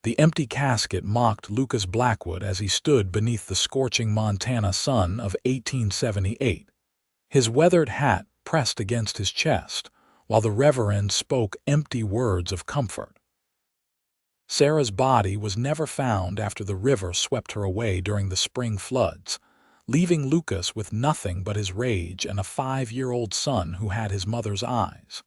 The empty casket mocked Lucas Blackwood as he stood beneath the scorching Montana sun of 1878, his weathered hat pressed against his chest, while the Reverend spoke empty words of comfort. Sarah's body was never found after the river swept her away during the spring floods, leaving Lucas with nothing but his rage and a 5-year-old son who had his mother's eyes.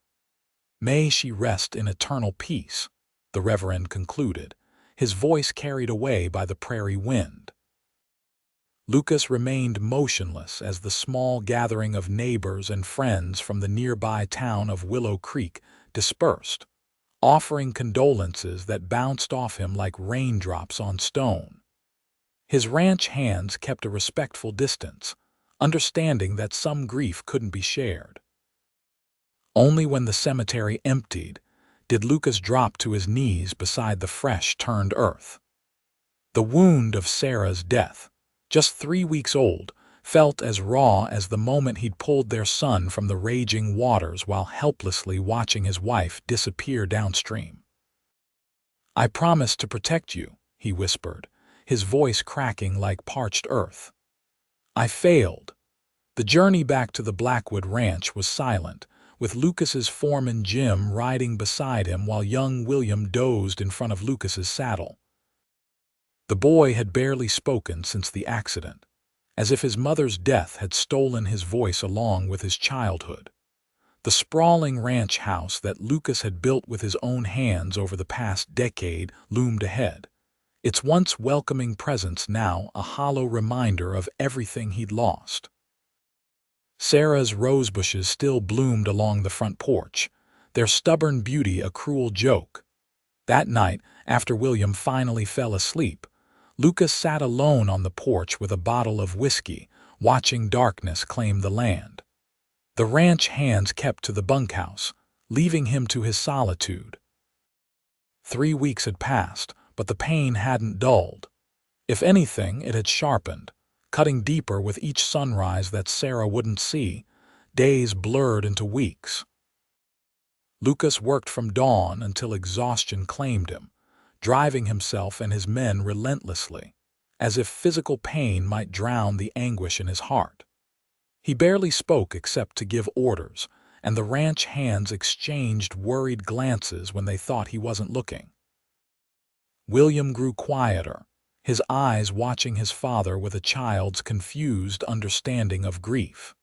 "May she rest in eternal peace," the Reverend concluded, his voice carried away by the prairie wind. Lucas remained motionless as the small gathering of neighbors and friends from the nearby town of Willow Creek dispersed, offering condolences that bounced off him like raindrops on stone. His ranch hands kept a respectful distance, understanding that some grief couldn't be shared. Only when the cemetery emptied did Lucas drop to his knees beside the fresh-turned earth. The wound of Sarah's death, just 3 weeks old, felt as raw as the moment he'd pulled their son from the raging waters while helplessly watching his wife disappear downstream. "I promised to protect you," he whispered, his voice cracking like parched earth. "I failed." The journey back to the Blackwood Ranch was silent, with Lucas's foreman Jim riding beside him while young William dozed in front of Lucas's saddle. The boy had barely spoken since the accident, as if his mother's death had stolen his voice along with his childhood. The sprawling ranch house that Lucas had built with his own hands over the past decade loomed ahead, its once welcoming presence now a hollow reminder of everything he'd lost. Sarah's rosebushes still bloomed along the front porch, their stubborn beauty a cruel joke. That night, after William finally fell asleep, Lucas sat alone on the porch with a bottle of whiskey, watching darkness claim the land. The ranch hands kept to the bunkhouse, leaving him to his solitude. 3 weeks had passed, but the pain hadn't dulled. If anything, it had sharpened, cutting deeper with each sunrise that Sarah wouldn't see, days blurred into weeks. Lucas worked from dawn until exhaustion claimed him, driving himself and his men relentlessly, as if physical pain might drown the anguish in his heart. He barely spoke except to give orders, and the ranch hands exchanged worried glances when they thought he wasn't looking. William grew quieter, his eyes watching his father with a child's confused understanding of grief.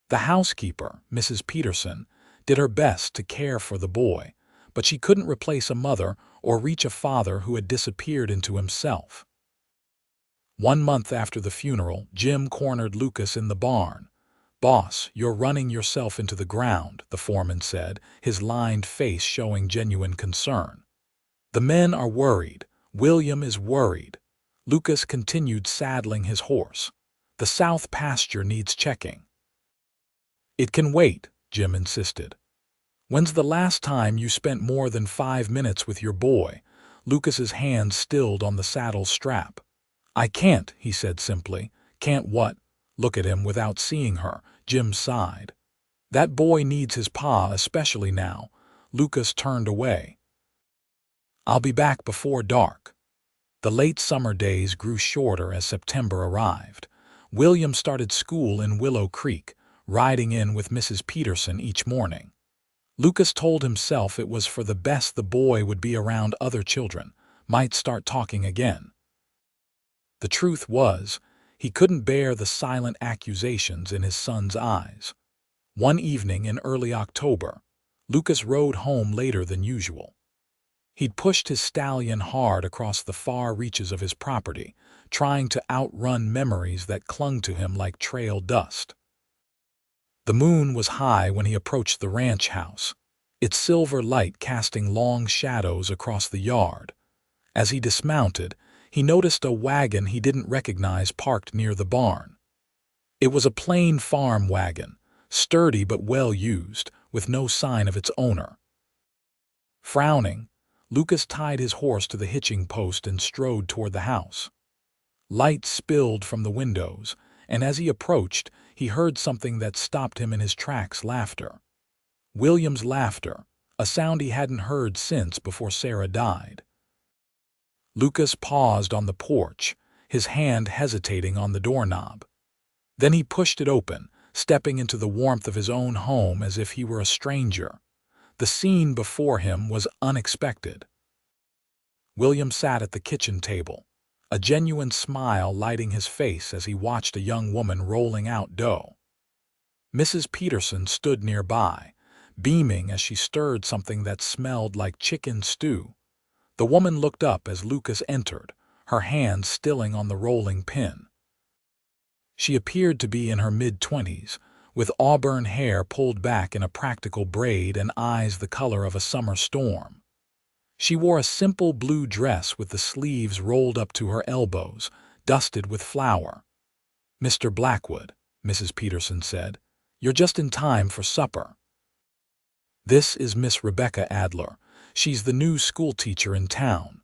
The housekeeper, Mrs. Peterson, did her best to care for the boy, but she couldn't replace a mother or reach a father who had disappeared into himself. 1 month after the funeral, Jim cornered Lucas in the barn. "Boss, you're running yourself into the ground," the foreman said, his lined face showing genuine concern. "The men are worried. William is worried." Lucas continued saddling his horse. "The south pasture needs checking." "It can wait," Jim insisted. "When's the last time you spent more than 5 minutes with your boy?" Lucas's hand stilled on the saddle strap. "I can't," he said simply. "Can't what?" "Look at him without seeing her," Jim sighed. "That boy needs his pa, especially now." Lucas turned away. "I'll be back before dark." The late summer days grew shorter as September arrived. William started school in Willow Creek, riding in with Mrs. Peterson each morning. Lucas told himself it was for the best the boy would be around other children, might start talking again. The truth was, he couldn't bear the silent accusations in his son's eyes. One evening in early October, Lucas rode home later than usual. He'd pushed his stallion hard across the far reaches of his property, trying to outrun memories that clung to him like trail dust. The moon was high when he approached the ranch house, its silver light casting long shadows across the yard. As he dismounted, he noticed a wagon he didn't recognize parked near the barn. It was a plain farm wagon, sturdy but well used, with no sign of its owner. Frowning, Lucas tied his horse to the hitching post and strode toward the house. Light spilled from the windows, and as he approached, he heard something that stopped him in his tracks: laughter. William's laughter, a sound he hadn't heard since before Sarah died. Lucas paused on the porch, his hand hesitating on the doorknob. Then he pushed it open, stepping into the warmth of his own home as if he were a stranger. The scene before him was unexpected. William sat at the kitchen table, a genuine smile lighting his face as he watched a young woman rolling out dough. Mrs. Peterson stood nearby, beaming as she stirred something that smelled like chicken stew. The woman looked up as Lucas entered, her hand stilling on the rolling pin. She appeared to be in her mid-20s, with auburn hair pulled back in a practical braid and eyes the color of a summer storm. She wore a simple blue dress with the sleeves rolled up to her elbows, dusted with flour. "Mr. Blackwood," Mrs. Peterson said, "you're just in time for supper. This is Miss Rebecca Adler. She's the new schoolteacher in town."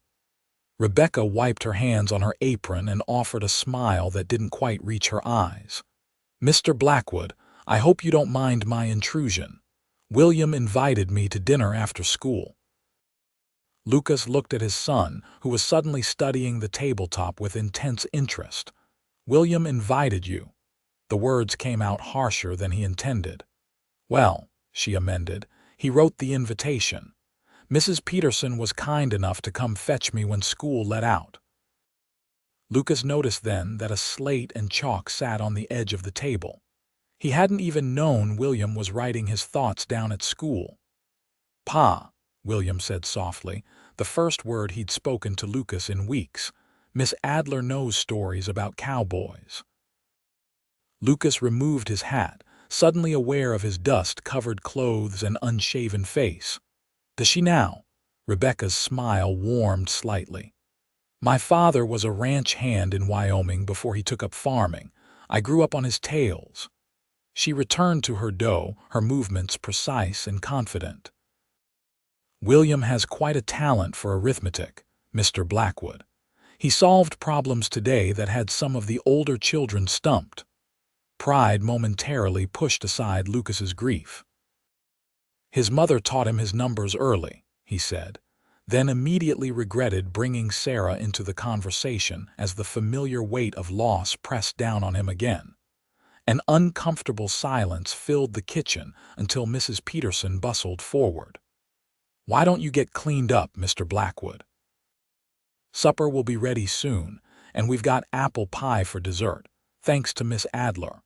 Rebecca wiped her hands on her apron and offered a smile that didn't quite reach her eyes. "Mr. Blackwood, I hope you don't mind my intrusion. William invited me to dinner after school." Lucas looked at his son, who was suddenly studying the tabletop with intense interest. "William invited you." The words came out harsher than he intended. "Well," she amended, "he wrote the invitation. Mrs. Peterson was kind enough to come fetch me when school let out." Lucas noticed then that a slate and chalk sat on the edge of the table. He hadn't even known William was writing his thoughts down at school. "Pa," William said softly, the first word he'd spoken to Lucas in weeks, "Miss Adler knows stories about cowboys." Lucas removed his hat, suddenly aware of his dust-covered clothes and unshaven face. "Does she now?" Rebecca's smile warmed slightly. "My father was a ranch hand in Wyoming before he took up farming. I grew up on his tales." She returned to her dough, her movements precise and confident. "William has quite a talent for arithmetic, Mr. Blackwood. He solved problems today that had some of the older children stumped." Pride momentarily pushed aside Lucas's grief. "His mother taught him his numbers early," he said, then immediately regretted bringing Sarah into the conversation as the familiar weight of loss pressed down on him again. An uncomfortable silence filled the kitchen until Mrs. Peterson bustled forward. "Why don't you get cleaned up, Mr. Blackwood? Supper will be ready soon, and we've got apple pie for dessert, thanks to Miss Adler."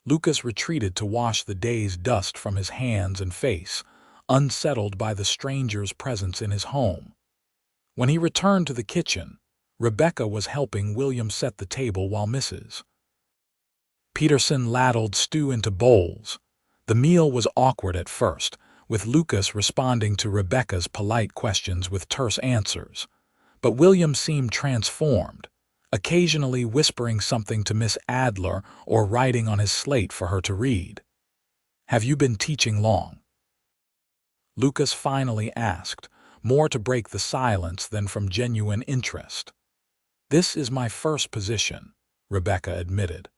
Lucas retreated to wash the day's dust from his hands and face, unsettled by the stranger's presence in his home. When he returned to the kitchen, Rebecca was helping William set the table while Mrs. Peterson ladled stew into bowls. The meal was awkward at first, with Lucas responding to Rebecca's polite questions with terse answers. But William seemed transformed, occasionally whispering something to Miss Adler or writing on his slate for her to read. "Have you been teaching long?" Lucas finally asked, more to break the silence than from genuine interest. "This is my first position," Rebecca admitted.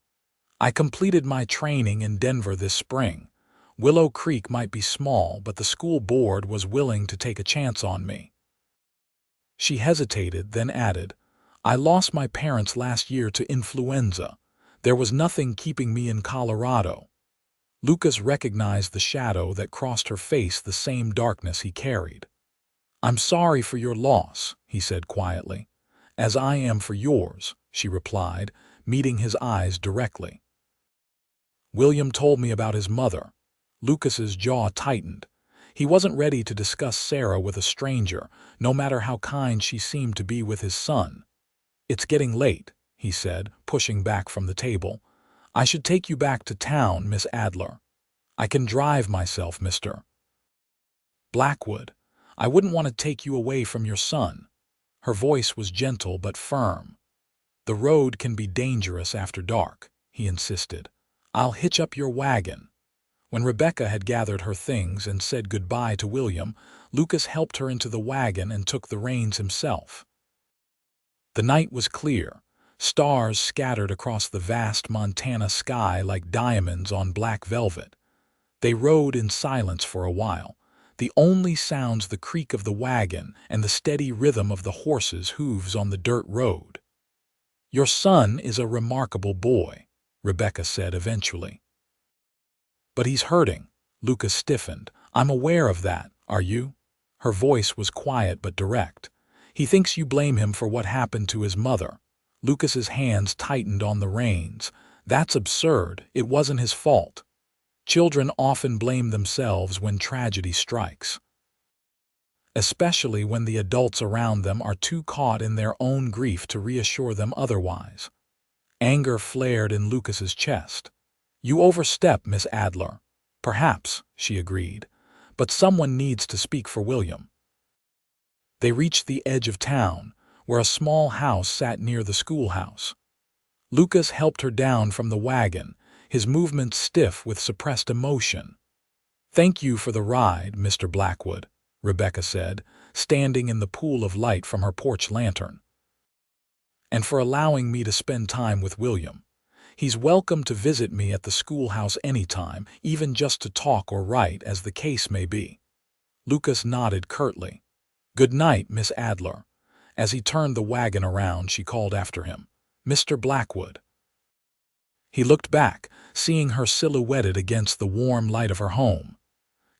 "I completed my training in Denver this spring. Willow Creek might be small, but the school board was willing to take a chance on me." She hesitated, then added, "I lost my parents last year to influenza. There was nothing keeping me in Colorado." Lucas recognized the shadow that crossed her face, the same darkness he carried. "I'm sorry for your loss," he said quietly. "As I am for yours," she replied, meeting his eyes directly. "William told me about his mother." Lucas's jaw tightened. He wasn't ready to discuss Sarah with a stranger, no matter how kind she seemed to be with his son. "It's getting late," he said, pushing back from the table. "I should take you back to town, Miss Adler." "I can drive myself, Mr. Blackwood. I wouldn't want to take you away from your son." Her voice was gentle but firm. "The road can be dangerous after dark," he insisted. "I'll hitch up your wagon." When Rebecca had gathered her things and said goodbye to William, Lucas helped her into the wagon and took the reins himself. The night was clear, stars scattered across the vast Montana sky like diamonds on black velvet. They rode in silence for a while, the only sounds the creak of the wagon and the steady rhythm of the horses' hooves on the dirt road. "Your son is a remarkable boy," Rebecca said eventually. "But he's hurting." Lucas stiffened. "I'm aware of that, are you?" Her voice was quiet but direct. "He thinks you blame him for what happened to his mother." Lucas's hands tightened on the reins. "That's absurd. It wasn't his fault." Children often blame themselves when tragedy strikes, especially when the adults around them are too caught in their own grief to reassure them otherwise. Anger flared in Lucas's chest. "You overstep, Miss Adler." "Perhaps," she agreed, "but someone needs to speak for William." They reached the edge of town, where a small house sat near the schoolhouse. Lucas helped her down from the wagon, his movements stiff with suppressed emotion. "Thank you for the ride, Mr. Blackwood," Rebecca said, standing in the pool of light from her porch lantern. "And for allowing me to spend time with William. He's welcome to visit me at the schoolhouse anytime, even just to talk or write, as the case may be." Lucas nodded curtly. "Good night, Miss Adler." As he turned the wagon around, she called after him, "Mr. Blackwood." He looked back, seeing her silhouetted against the warm light of her home.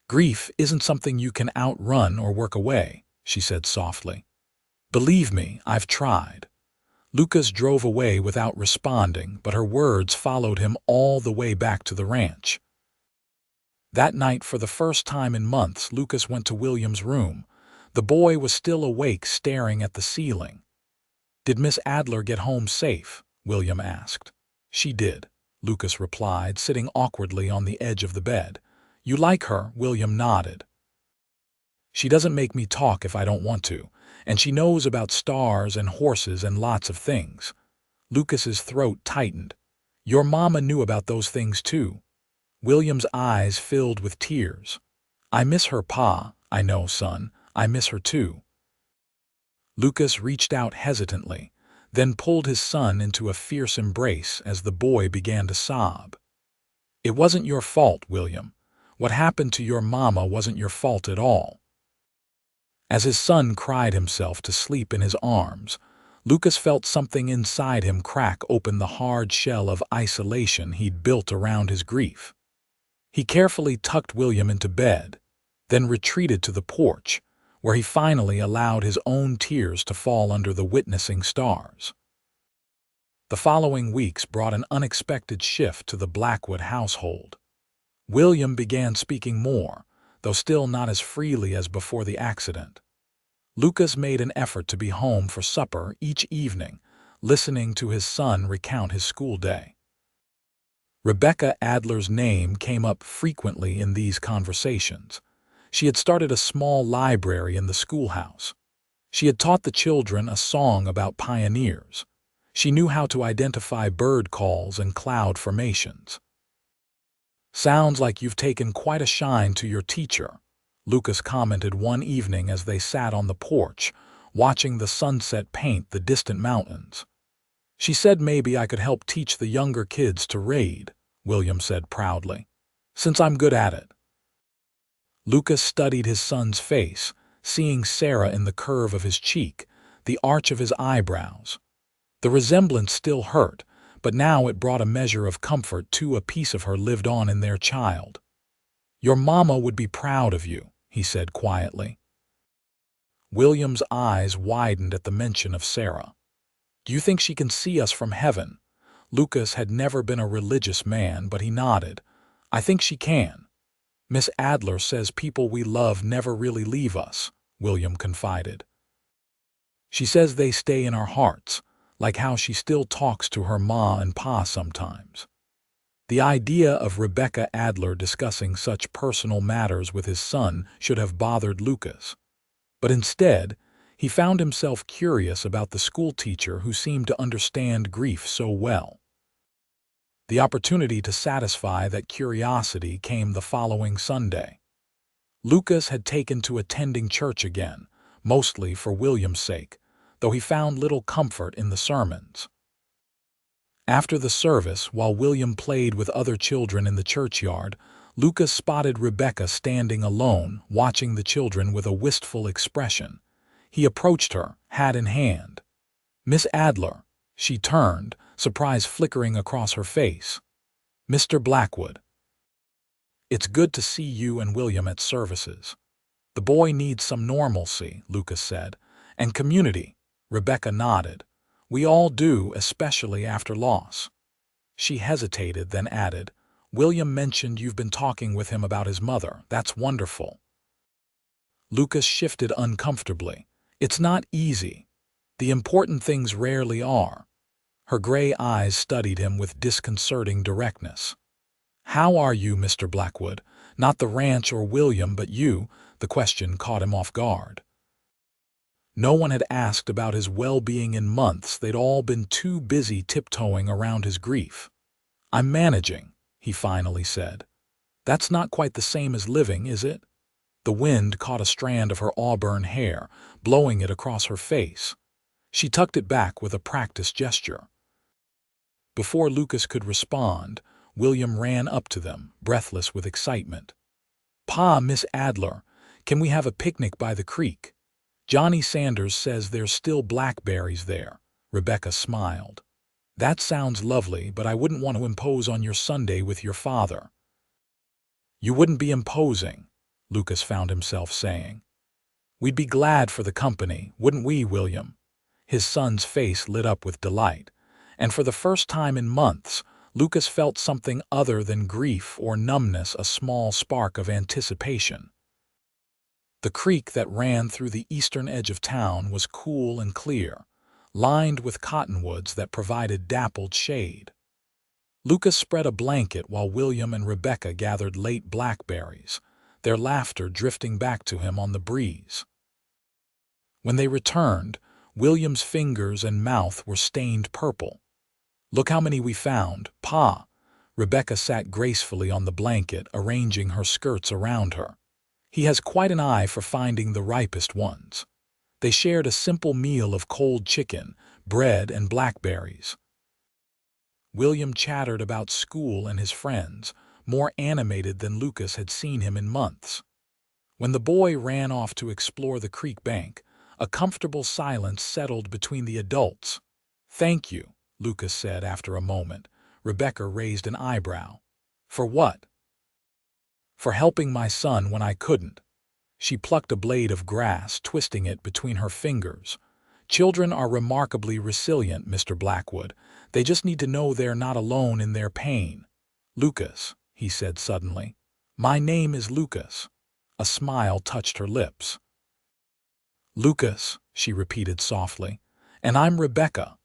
"Grief isn't something you can outrun or work away," she said softly. "Believe me, I've tried." Lucas drove away without responding, but her words followed him all the way back to the ranch. That night, for the first time in months, Lucas went to William's room. The boy was still awake, staring at the ceiling. "Did Miss Adler get home safe?" William asked. "She did," Lucas replied, sitting awkwardly on the edge of the bed. "You like her?" William nodded. "She doesn't make me talk if I don't want to, and she knows about stars and horses and lots of things." Lucas's throat tightened. "Your mama knew about those things too." William's eyes filled with tears. "I miss her, Pa." "I know, son. I miss her too." Lucas reached out hesitantly, then pulled his son into a fierce embrace as the boy began to sob. "It wasn't your fault, William. What happened to your mama wasn't your fault at all." As his son cried himself to sleep in his arms, Lucas felt something inside him crack open the hard shell of isolation he'd built around his grief. He carefully tucked William into bed, then retreated to the porch, where he finally allowed his own tears to fall under the witnessing stars. The following weeks brought an unexpected shift to the Blackwood household. William began speaking more, though still not as freely as before the accident. Lucas made an effort to be home for supper each evening, listening to his son recount his school day. Rebecca Adler's name came up frequently in these conversations. She had started a small library in the schoolhouse. She had taught the children a song about pioneers. She knew how to identify bird calls and cloud formations. "Sounds like you've taken quite a shine to your teacher," Lucas commented one evening as they sat on the porch, watching the sunset paint the distant mountains. "She said maybe I could help teach the younger kids to raid," William said proudly, "since I'm good at it." Lucas studied his son's face, seeing Sarah in the curve of his cheek, the arch of his eyebrows. The resemblance still hurt, but now it brought a measure of comfort too. A piece of her lived on in their child. "Your mama would be proud of you," he said quietly. William's eyes widened at the mention of Sarah. "Do you think she can see us from heaven?" Lucas had never been a religious man, but he nodded. "I think she can." "Miss Adler says people we love never really leave us," William confided. "She says they stay in our hearts, like how she still talks to her ma and pa sometimes." The idea of Rebecca Adler discussing such personal matters with his son should have bothered Lucas. But instead, he found himself curious about the schoolteacher who seemed to understand grief so well. The opportunity to satisfy that curiosity came the following Sunday. Lucas had taken to attending church again, mostly for William's sake, though he found little comfort in the sermons. After the service, while William played with other children in the churchyard, Lucas spotted Rebecca standing alone, watching the children with a wistful expression. He approached her, hat in hand. "Miss Adler." She turned, surprise flickering across her face. "Mr. Blackwood. It's good to see you and William at services." "The boy needs some normalcy," Lucas said. "And community." Rebecca nodded. "We all do, especially after loss." She hesitated, then added, "William mentioned you've been talking with him about his mother. That's wonderful." Lucas shifted uncomfortably. "It's not easy. The important things rarely are." Her gray eyes studied him with disconcerting directness. "How are you, Mr. Blackwood? Not the ranch or William, but you." The question caught him off guard. No one had asked about his well-being in months. They'd all been too busy tiptoeing around his grief. "I'm managing," he finally said. "That's not quite the same as living, is it?" The wind caught a strand of her auburn hair, blowing it across her face. She tucked it back with a practiced gesture. Before Lucas could respond, William ran up to them, breathless with excitement. "Pa, Miss Adler, can we have a picnic by the creek? Johnny Sanders says there's still blackberries there." Rebecca smiled. "That sounds lovely, but I wouldn't want to impose on your Sunday with your father." "You wouldn't be imposing," Lucas found himself saying. "We'd be glad for the company, wouldn't we, William?" His son's face lit up with delight, and for the first time in months, Lucas felt something other than grief or numbness, a small spark of anticipation. The creek that ran through the eastern edge of town was cool and clear, lined with cottonwoods that provided dappled shade. Lucas spread a blanket while William and Rebecca gathered late blackberries, their laughter drifting back to him on the breeze. When they returned, William's fingers and mouth were stained purple. "Look how many we found, Pa." Rebecca sat gracefully on the blanket, arranging her skirts around her. "He has quite an eye for finding the ripest ones." They shared a simple meal of cold chicken, bread, and blackberries. William chattered about school and his friends, more animated than Lucas had seen him in months. When the boy ran off to explore the creek bank, a comfortable silence settled between the adults. "Thank you," Lucas said after a moment. Rebecca raised an eyebrow. "For what?" "For helping my son when I couldn't." She plucked a blade of grass, twisting it between her fingers. "Children are remarkably resilient, Mr. Blackwood. They just need to know they're not alone in their pain." "Lucas," he said suddenly. "My name is Lucas." A smile touched her lips. "Lucas," she repeated softly. "And I'm Rebecca."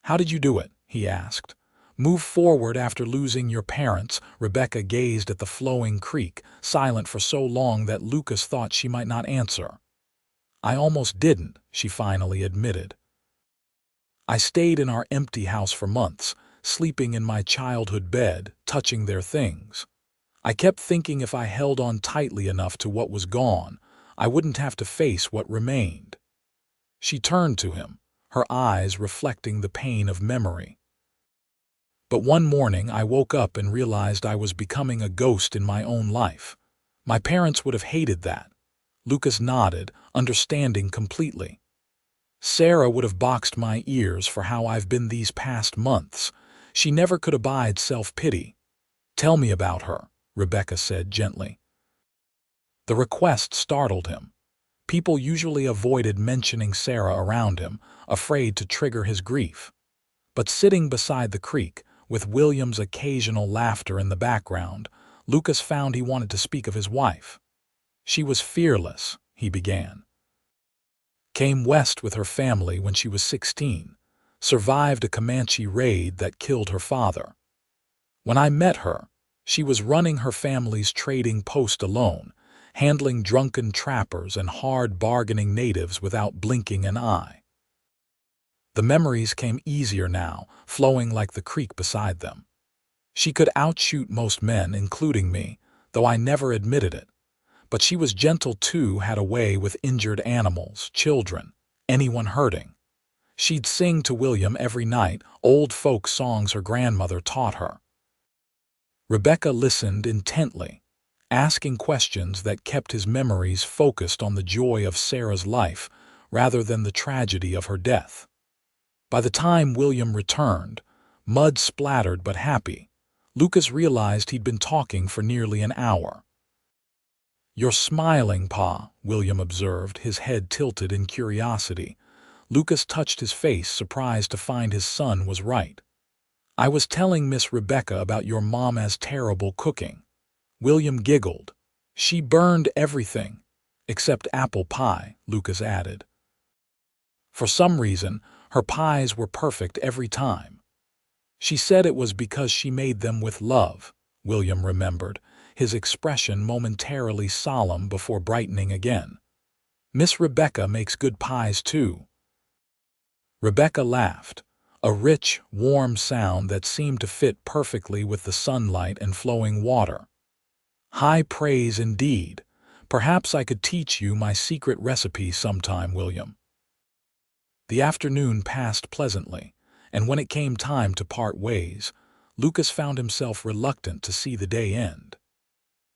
"How did you do it?" he asked. "Move forward after losing your parents." Rebecca gazed at the flowing creek, silent for so long that Lucas thought she might not answer. "I almost didn't," she finally admitted. "I stayed in our empty house for months, sleeping in my childhood bed, touching their things. I kept thinking if I held on tightly enough to what was gone, I wouldn't have to face what remained." She turned to him, her eyes reflecting the pain of memory. "But one morning I woke up and realized I was becoming a ghost in my own life. My parents would have hated that." Lucas nodded, understanding completely. "Sarah would have boxed my ears for how I've been these past months. She never could abide self-pity." "Tell me about her," Rebecca said gently. The request startled him. People usually avoided mentioning Sarah around him, afraid to trigger his grief. But sitting beside the creek, with William's occasional laughter in the background, Lucas found he wanted to speak of his wife. "She was fearless," he began. "Came west with her family when she was 16, survived a Comanche raid that killed her father. When I met her, she was running her family's trading post alone, handling drunken trappers and hard-bargaining natives without blinking an eye." The memories came easier now, flowing like the creek beside them. "She could outshoot most men, including me, though I never admitted it. But she was gentle too, had a way with injured animals, children, anyone hurting. She'd sing to William every night, old folk songs her grandmother taught her." Rebecca listened intently, asking questions that kept his memories focused on the joy of Sarah's life rather than the tragedy of her death. By the time William returned, mud-splattered but happy, Lucas realized he'd been talking for nearly an hour. "You're smiling, Pa," William observed, his head tilted in curiosity. Lucas touched his face, surprised to find his son was right. "I was telling Miss Rebecca about your mama's terrible cooking." William giggled. "She burned everything, except apple pie," Lucas added. "For some reason, her pies were perfect every time. She said it was because she made them with love," William remembered, his expression momentarily solemn before brightening again. "Miss Rebecca makes good pies too." Rebecca laughed, a rich, warm sound that seemed to fit perfectly with the sunlight and flowing water. "High praise indeed. Perhaps I could teach you my secret recipe sometime, William." The afternoon passed pleasantly, and when it came time to part ways, Lucas found himself reluctant to see the day end.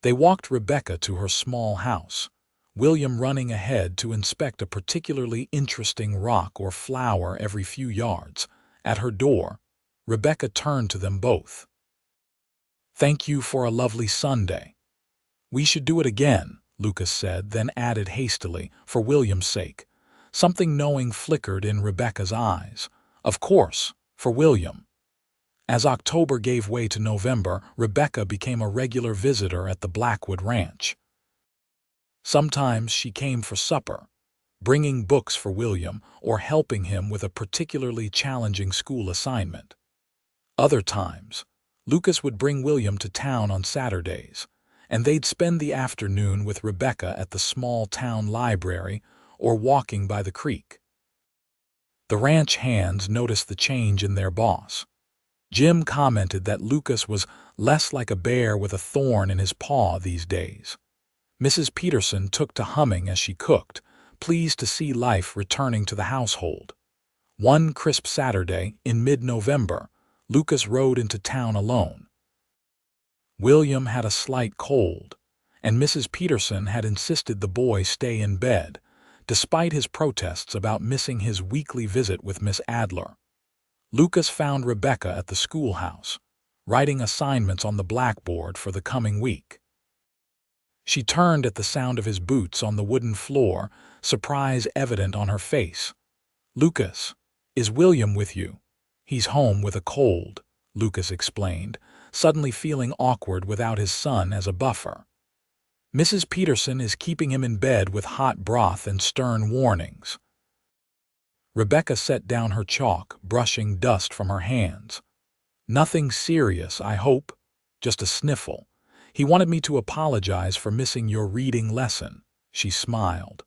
They walked Rebecca to her small house, William running ahead to inspect a particularly interesting rock or flower every few yards. At her door, Rebecca turned to them both. "Thank you for a lovely Sunday." "We should do it again," Lucas said, then added hastily, "for William's sake." Something knowing flickered in Rebecca's eyes. "Of course, for William." As October gave way to November, Rebecca became a regular visitor at the Blackwood ranch. Sometimes she came for supper, bringing books for William or helping him with a particularly challenging school assignment. Other times, Lucas would bring William to town on Saturdays, and they'd spend the afternoon with Rebecca at the small town library or walking by the creek. The ranch hands noticed the change in their boss. Jim commented that Lucas was less like a bear with a thorn in his paw these days. Mrs. Peterson took to humming as she cooked, pleased to see life returning to the household. One crisp Saturday, in mid-November, Lucas rode into town alone. William had a slight cold, and Mrs. Peterson had insisted the boy stay in bed, despite his protests about missing his weekly visit with Miss Adler. Lucas found Rebecca at the schoolhouse, writing assignments on the blackboard for the coming week. She turned at the sound of his boots on the wooden floor, surprise evident on her face. "Lucas, is William with you?" "He's home with a cold," Lucas explained, suddenly feeling awkward without his son as a buffer. "Mrs. Peterson is keeping him in bed with hot broth and stern warnings." Rebecca set down her chalk, brushing dust from her hands. "Nothing serious, I hope. Just a sniffle. He wanted me to apologize for missing your reading lesson." She smiled.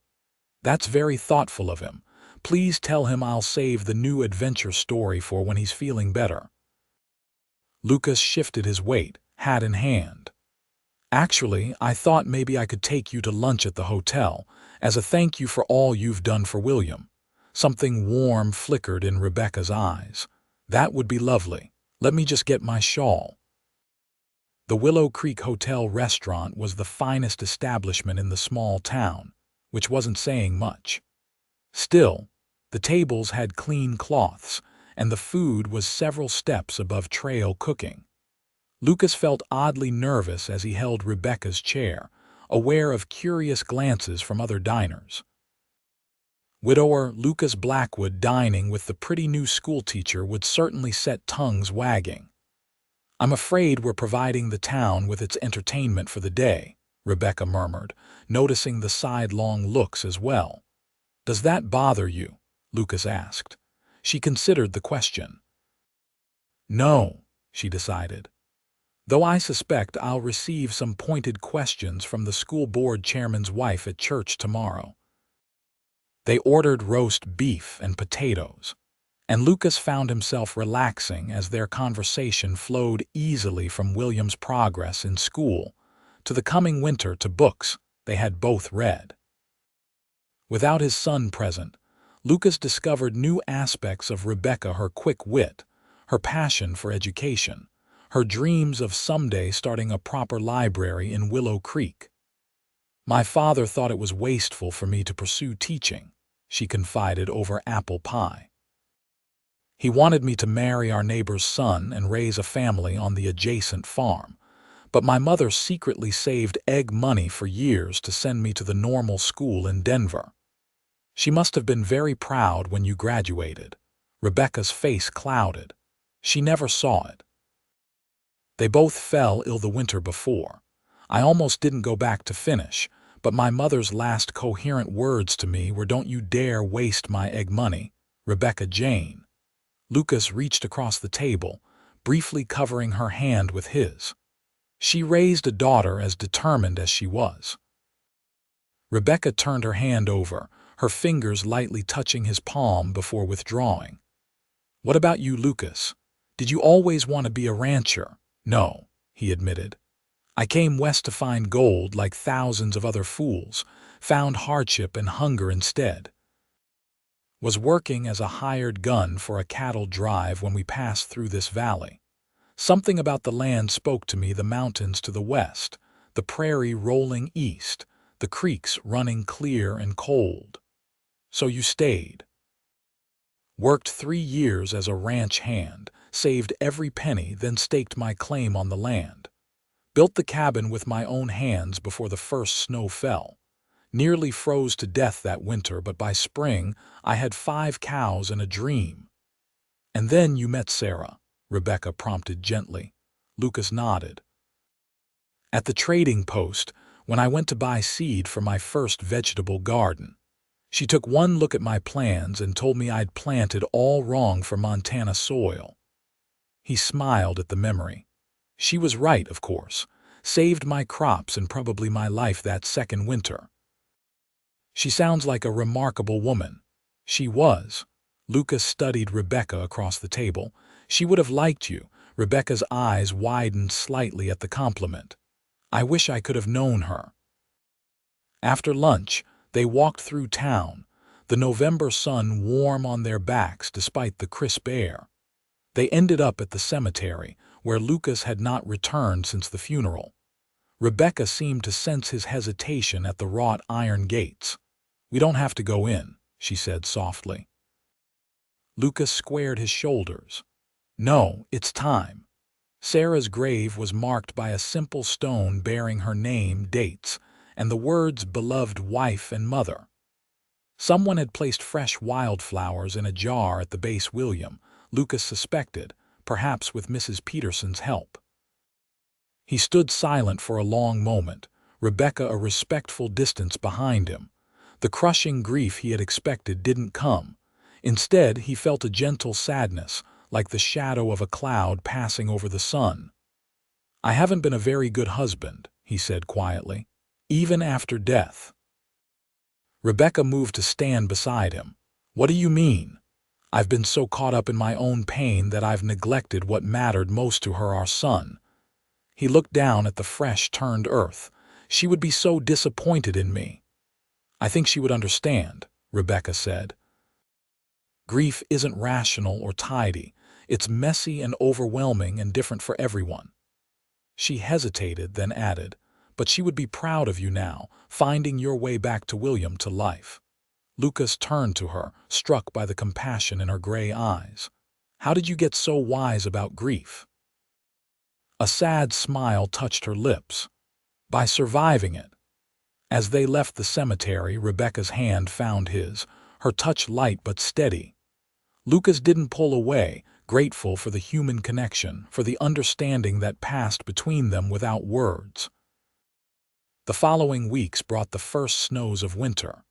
"That's very thoughtful of him. Please tell him I'll save the new adventure story for when he's feeling better." Lucas shifted his weight, hat in hand. "Actually, I thought maybe I could take you to lunch at the hotel, as a thank you for all you've done for William." Something warm flickered in Rebecca's eyes. "That would be lovely. Let me just get my shawl." The Willow Creek Hotel restaurant was the finest establishment in the small town, which wasn't saying much. Still, the tables had clean cloths, and the food was several steps above trail cooking. Lucas felt oddly nervous as he held Rebecca's chair, aware of curious glances from other diners. Widower Lucas Blackwood dining with the pretty new schoolteacher would certainly set tongues wagging. "I'm afraid we're providing the town with its entertainment for the day," Rebecca murmured, noticing the sidelong looks as well. "Does that bother you?" Lucas asked. She considered the question. "No," she decided. "Though I suspect I'll receive some pointed questions from the school board chairman's wife at church tomorrow." They ordered roast beef and potatoes, and Lucas found himself relaxing as their conversation flowed easily from William's progress in school to the coming winter to books they had both read. Without his son present, Lucas discovered new aspects of Rebecca: her quick wit, her passion for education, her dreams of someday starting a proper library in Willow Creek. "My father thought it was wasteful for me to pursue teaching," she confided over apple pie. "He wanted me to marry our neighbor's son and raise a family on the adjacent farm. But my mother secretly saved egg money for years to send me to the normal school in Denver. She must have been very proud when you graduated." Rebecca's face clouded. She never saw it. "They both fell ill the winter before. I almost didn't go back to finish, but my mother's last coherent words to me were, 'Don't you dare waste my egg money, Rebecca Jane.'" Lucas reached across the table, briefly covering her hand with his. "She raised a daughter as determined as she was." Rebecca turned her hand over, her fingers lightly touching his palm before withdrawing. "What about you, Lucas? Did you always want to be a rancher?" "No," he admitted. "I came west to find gold like thousands of other fools, found hardship and hunger instead. Was working as a hired gun for a cattle drive when we passed through this valley. Something about the land spoke to me, the mountains to the west, the prairie rolling east, the creeks running clear and cold. So you stayed. Worked 3 years as a ranch hand, saved every penny, then staked my claim on the land. Built the cabin with my own hands before the first snow fell. Nearly froze to death that winter, but by spring I had 5 cows and a dream." "And then you met Sarah," Rebecca prompted gently. Lucas nodded. "At the trading post, when I went to buy seed for my first vegetable garden. She took one look at my plans and told me I'd planted all wrong for Montana soil." He smiled at the memory. "She was right, of course. Saved my crops and probably my life that second winter." "She sounds like a remarkable woman." "She was." Lucas studied Rebecca across the table. "She would have liked you." Rebecca's eyes widened slightly at the compliment. "I wish I could have known her." After lunch, they walked through town, the November sun warm on their backs despite the crisp air. They ended up at the cemetery, where Lucas had not returned since the funeral. Rebecca seemed to sense his hesitation at the wrought iron gates. "We don't have to go in," she said softly. Lucas squared his shoulders. "No, it's time." Sarah's grave was marked by a simple stone bearing her name, dates, and the words "beloved wife and mother." Someone had placed fresh wildflowers in a jar at the base. William, Lucas suspected, perhaps with Mrs. Peterson's help. He stood silent for a long moment, Rebecca a respectful distance behind him. The crushing grief he had expected didn't come. Instead, he felt a gentle sadness, like the shadow of a cloud passing over the sun. "I haven't been a very good husband," he said quietly, "even after death." Rebecca moved to stand beside him. "What do you mean?" "I've been so caught up in my own pain that I've neglected what mattered most to her, our son." He looked down at the fresh-turned earth. "She would be so disappointed in me." "I think she would understand," Rebecca said. "Grief isn't rational or tidy. It's messy and overwhelming and different for everyone." She hesitated, then added, "But she would be proud of you now, finding your way back to William, to life." Lucas turned to her, struck by the compassion in her gray eyes. "How did you get so wise about grief?" A sad smile touched her lips. "By surviving it." As they left the cemetery, Rebecca's hand found his, her touch light but steady. Lucas didn't pull away, grateful for the human connection, for the understanding that passed between them without words. The following weeks brought the first snows of winter.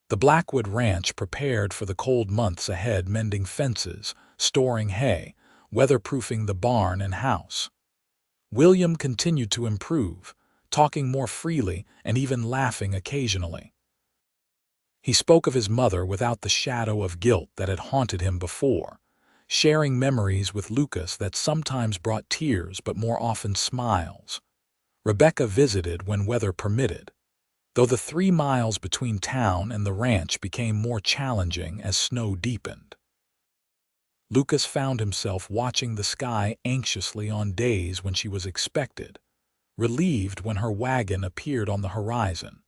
The Blackwood Ranch prepared for the cold months ahead, mending fences, storing hay, weatherproofing the barn and house. William continued to improve, talking more freely and even laughing occasionally. He spoke of his mother without the shadow of guilt that had haunted him before, sharing memories with Lucas that sometimes brought tears but more often smiles. Rebecca visited when weather permitted, though the 3 miles between town and the ranch became more challenging as snow deepened. Lucas found himself watching the sky anxiously on days when she was expected, relieved when her wagon appeared on the horizon.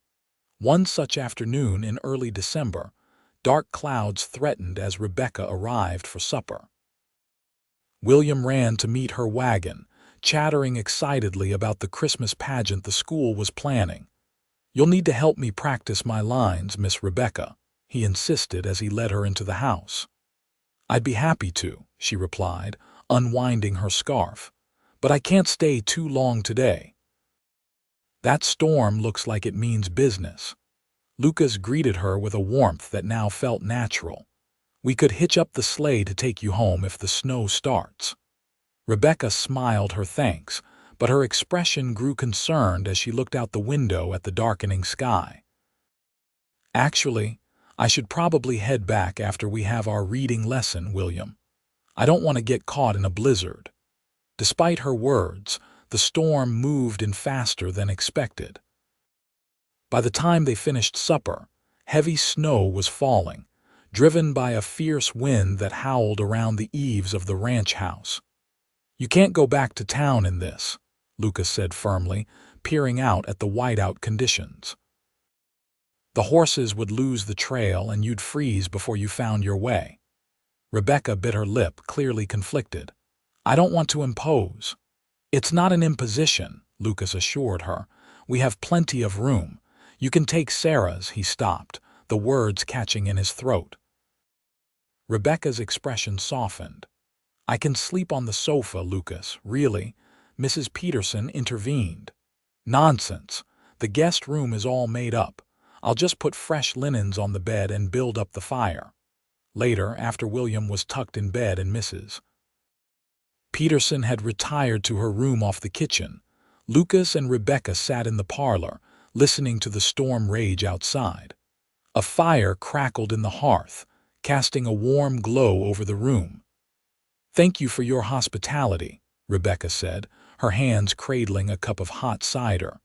One such afternoon in early December, dark clouds threatened as Rebecca arrived for supper. William ran to meet her wagon, chattering excitedly about the Christmas pageant the school was planning. "You'll need to help me practice my lines, Miss Rebecca," he insisted as he led her into the house. "I'd be happy to," she replied, unwinding her scarf, "but I can't stay too long today." "That storm looks like it means business." Lucas greeted her with a warmth that now felt natural. "We could hitch up the sleigh to take you home if the snow starts." Rebecca smiled her thanks, but her expression grew concerned as she looked out the window at the darkening sky. "Actually, I should probably head back after we have our reading lesson, William. I don't want to get caught in a blizzard." Despite her words, the storm moved in faster than expected. By the time they finished supper, heavy snow was falling, driven by a fierce wind that howled around the eaves of the ranch house. "You can't go back to town in this," Lucas said firmly, peering out at the whiteout conditions. "The horses would lose the trail and you'd freeze before you found your way." Rebecca bit her lip, clearly conflicted. "I don't want to impose." "It's not an imposition," Lucas assured her. "We have plenty of room. You can take Sarah's." He stopped, the words catching in his throat. Rebecca's expression softened. "I can sleep on the sofa, Lucas, really," Mrs. Peterson intervened. "Nonsense. The guest room is all made up. I'll just put fresh linens on the bed and build up the fire." Later, after William was tucked in bed and Mrs. Peterson had retired to her room off the kitchen, Lucas and Rebecca sat in the parlor, listening to the storm rage outside. A fire crackled in the hearth, casting a warm glow over the room. "Thank you for your hospitality," Rebecca said, her hands cradling a cup of hot cider.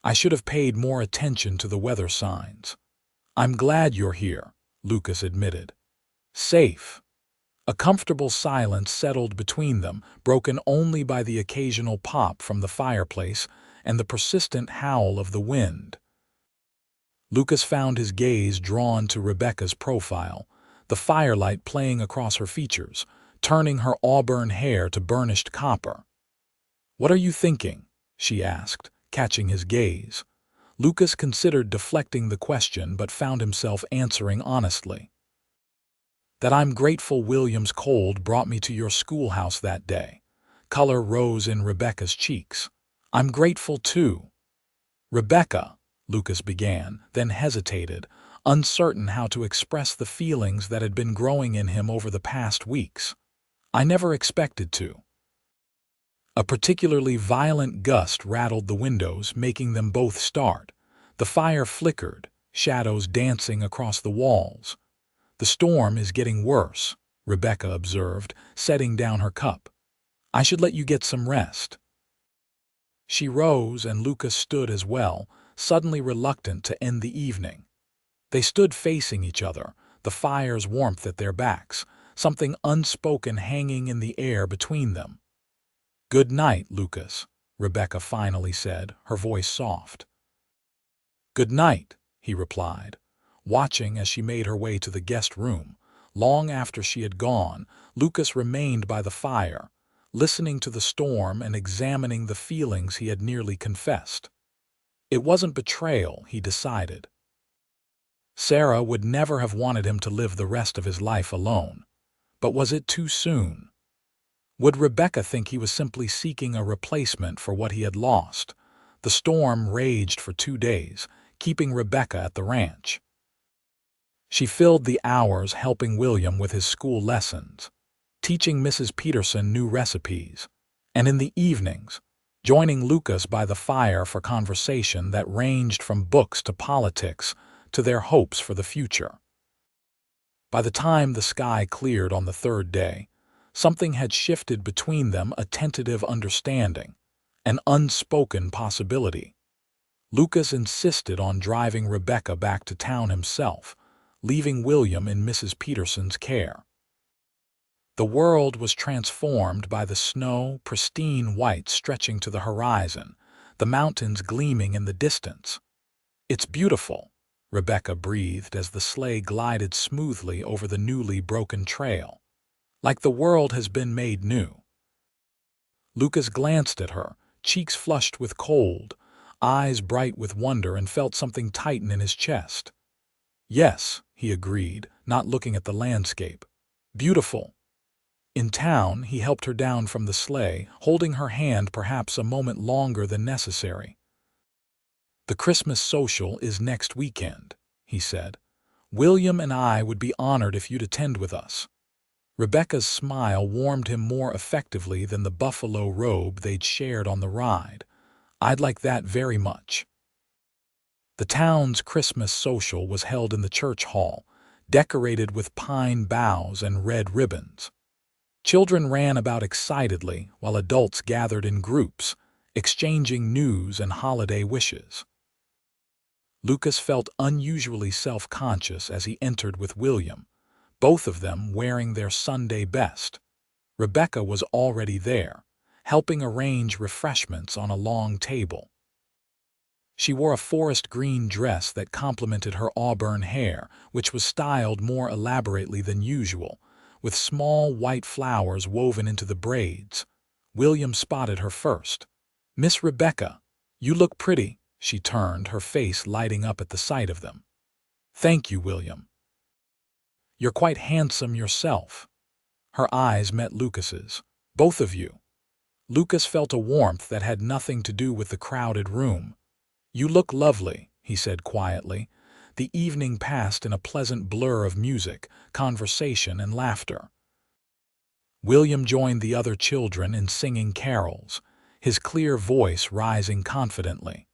"I should have paid more attention to the weather signs." "I'm glad you're here," Lucas admitted. "Safe." A comfortable silence settled between them, broken only by the occasional pop from the fireplace and the persistent howl of the wind. Lucas found his gaze drawn to Rebecca's profile, the firelight playing across her features, turning her auburn hair to burnished copper. "What are you thinking?" she asked, catching his gaze. Lucas considered deflecting the question but found himself answering honestly. "That I'm grateful William's cold brought me to your schoolhouse that day." Color rose in Rebecca's cheeks. "I'm grateful too." "Rebecca," Lucas began, then hesitated, uncertain how to express the feelings that had been growing in him over the past weeks. "I never expected to." A particularly violent gust rattled the windows, making them both start. The fire flickered, shadows dancing across the walls. "The storm is getting worse," Rebecca observed, setting down her cup. "I should let you get some rest." She rose, and Lucas stood as well, suddenly reluctant to end the evening. They stood facing each other, the fire's warmth at their backs, something unspoken hanging in the air between them. "Good night, Lucas," Rebecca finally said, her voice soft. "Good night," he replied, watching as she made her way to the guest room. Long after she had gone, Lucas remained by the fire, listening to the storm and examining the feelings he had nearly confessed. It wasn't betrayal, he decided. Sarah would never have wanted him to live the rest of his life alone. But was it too soon? Would Rebecca think he was simply seeking a replacement for what he had lost? The storm raged for 2 days, keeping Rebecca at the ranch. She filled the hours helping William with his school lessons, teaching Mrs. Peterson new recipes, and in the evenings, joining Lucas by the fire for conversation that ranged from books to politics to their hopes for the future. By the time the sky cleared on the 3rd day, something had shifted between them, a tentative understanding, an unspoken possibility. Lucas insisted on driving Rebecca back to town himself, leaving William in Mrs. Peterson's care. The world was transformed by the snow, pristine white stretching to the horizon, the mountains gleaming in the distance. "It's beautiful," Rebecca breathed as the sleigh glided smoothly over the newly broken trail. "Like the world has been made new." Lucas glanced at her, cheeks flushed with cold, eyes bright with wonder, and felt something tighten in his chest. "Yes," he agreed, not looking at the landscape. "Beautiful." In town, he helped her down from the sleigh, holding her hand perhaps a moment longer than necessary. "The Christmas social is next weekend," he said. "William and I would be honored if you'd attend with us." Rebecca's smile warmed him more effectively than the buffalo robe they'd shared on the ride. "I'd like that very much." The town's Christmas social was held in the church hall, decorated with pine boughs and red ribbons. Children ran about excitedly, while adults gathered in groups, exchanging news and holiday wishes. Lucas felt unusually self-conscious as he entered with William, both of them wearing their Sunday best. Rebecca was already there, helping arrange refreshments on a long table. She wore a forest green dress that complemented her auburn hair, which was styled more elaborately than usual, with small white flowers woven into the braids. William spotted her first. "Miss Rebecca, you look pretty," she turned, her face lighting up at the sight of them. "Thank you, William. You're quite handsome yourself." Her eyes met Lucas's. "Both of you." Lucas felt a warmth that had nothing to do with the crowded room. "You look lovely," he said quietly. The evening passed in a pleasant blur of music, conversation, and laughter. William joined the other children in singing carols, his clear voice rising confidently.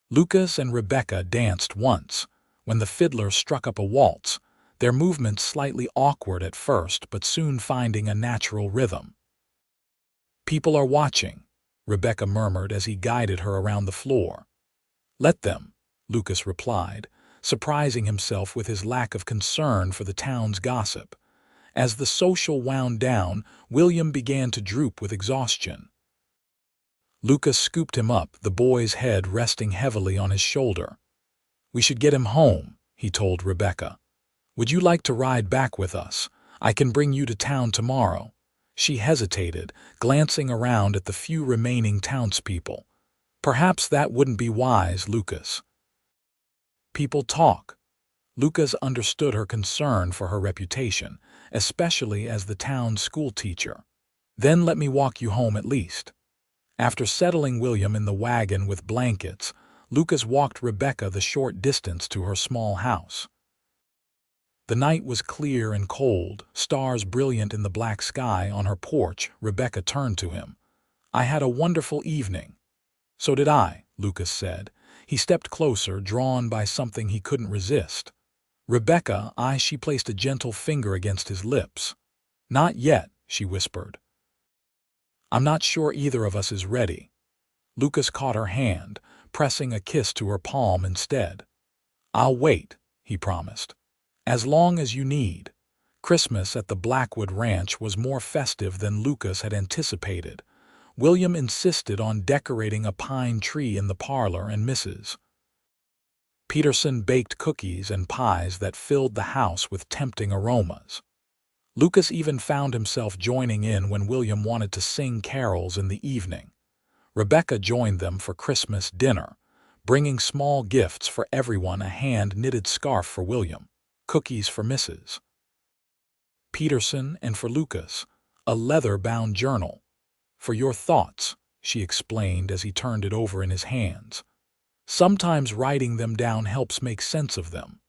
Lucas and Rebecca danced once, when the fiddler struck up a waltz, their movements slightly awkward at first but soon finding a natural rhythm. "People are watching," Rebecca murmured as he guided her around the floor. "Let them," Lucas replied, surprising himself with his lack of concern for the town's gossip. As the social wound down, William began to droop with exhaustion. Lucas scooped him up, the boy's head resting heavily on his shoulder. "We should get him home," he told Rebecca. "Would you like to ride back with us? I can bring you to town tomorrow." She hesitated, glancing around at the few remaining townspeople. "Perhaps that wouldn't be wise, Lucas." "People talk." Lucas understood her concern for her reputation, especially as the town's schoolteacher. "Then let me walk you home at least." After settling William in the wagon with blankets, Lucas walked Rebecca the short distance to her small house. The night was clear and cold, stars brilliant in the black sky. On her porch, Rebecca turned to him. "I had a wonderful evening." "So did I," Lucas said. He stepped closer, drawn by something he couldn't resist. "Rebecca," she placed a gentle finger against his lips. "Not yet," she whispered. "I'm not sure either of us is ready." Lucas caught her hand, pressing a kiss to her palm instead. "I'll wait," he promised. "As long as you need." Christmas at the Blackwood Ranch was more festive than Lucas had anticipated. William insisted on decorating a pine tree in the parlor, and Mrs. Peterson baked cookies and pies that filled the house with tempting aromas. Lucas even found himself joining in when William wanted to sing carols in the evening. Rebecca joined them for Christmas dinner, bringing small gifts for everyone: a hand-knitted scarf for William, cookies for Mrs. Peterson, and for Lucas, a leather-bound journal. "For your thoughts," she explained as he turned it over in his hands. "Sometimes writing them down helps make sense of them."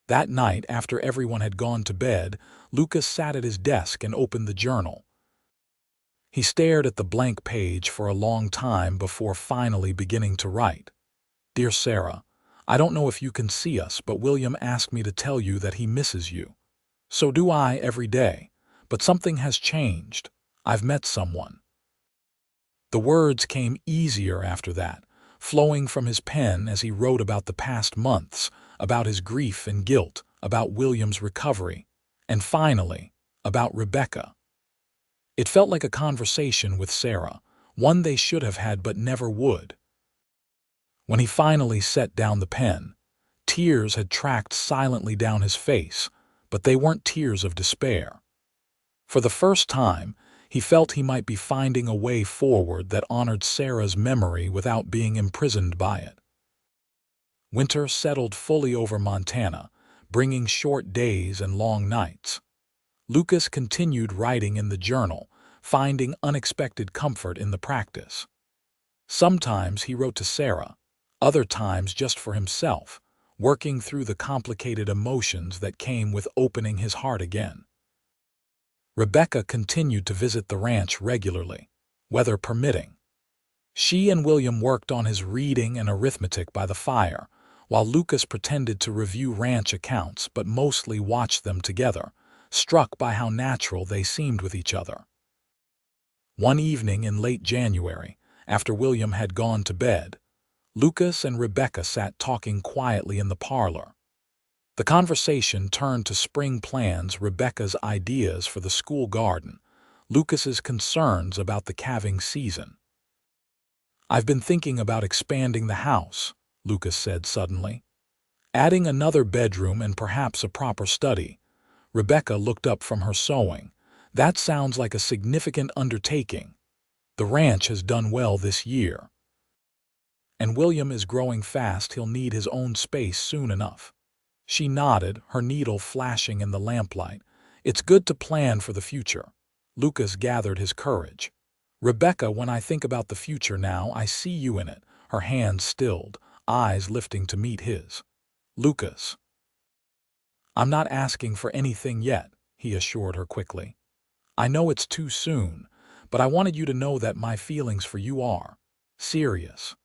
That night, after everyone had gone to bed, Lucas sat at his desk and opened the journal. He stared at the blank page for a long time before finally beginning to write. "Dear Sarah, I don't know if you can see us, but William asked me to tell you that he misses you. So do I every day, but something has changed. I've met someone." The words came easier after that, flowing from his pen as he wrote about the past months, about his grief and guilt, about William's recovery, and finally, about Rebecca. It felt like a conversation with Sarah, one they should have had but never would. When he finally set down the pen, tears had tracked silently down his face, but they weren't tears of despair. For the first time, he felt he might be finding a way forward that honored Sarah's memory without being imprisoned by it. Winter settled fully over Montana, bringing short days and long nights. Lucas continued writing in the journal, finding unexpected comfort in the practice. Sometimes he wrote to Sarah, other times just for himself, working through the complicated emotions that came with opening his heart again. Rebecca continued to visit the ranch regularly, weather permitting. She and William worked on his reading and arithmetic by the fire, while Lucas pretended to review ranch accounts but mostly watched them together, struck by how natural they seemed with each other. One evening in late January, after William had gone to bed, Lucas and Rebecca sat talking quietly in the parlor. The conversation turned to spring plans, Rebecca's ideas for the school garden, Lucas's concerns about the calving season. "I've been thinking about expanding the house," Lucas said suddenly. "Adding another bedroom and perhaps a proper study." Rebecca looked up from her sewing. "That sounds like a significant undertaking. The ranch has done well this year. And William is growing fast, he'll need his own space soon enough." She nodded, her needle flashing in the lamplight. "It's good to plan for the future." Lucas gathered his courage. "Rebecca, when I think about the future now, I see you in it." Her hands stilled, eyes lifting to meet his. "Lucas." "I'm not asking for anything yet," he assured her quickly. "I know it's too soon, but I wanted you to know that my feelings for you are serious."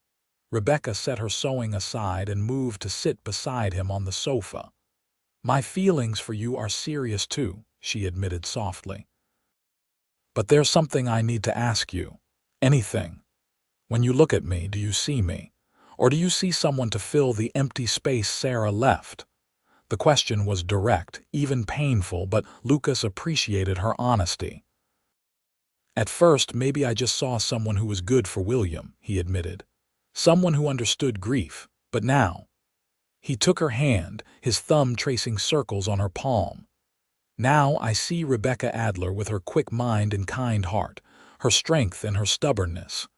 Rebecca set her sewing aside and moved to sit beside him on the sofa. "My feelings for you are serious too," she admitted softly. "But there's something I need to ask you. Anything. When you look at me, do you see me? Or do you see someone to fill the empty space Sarah left?" The question was direct, even painful, but Lucas appreciated her honesty. "At first, maybe I just saw someone who was good for William," he admitted. "Someone who understood grief, but now—" He took her hand, his thumb tracing circles on her palm. "Now I see Rebecca Adler with her quick mind and kind heart, her strength and her stubbornness.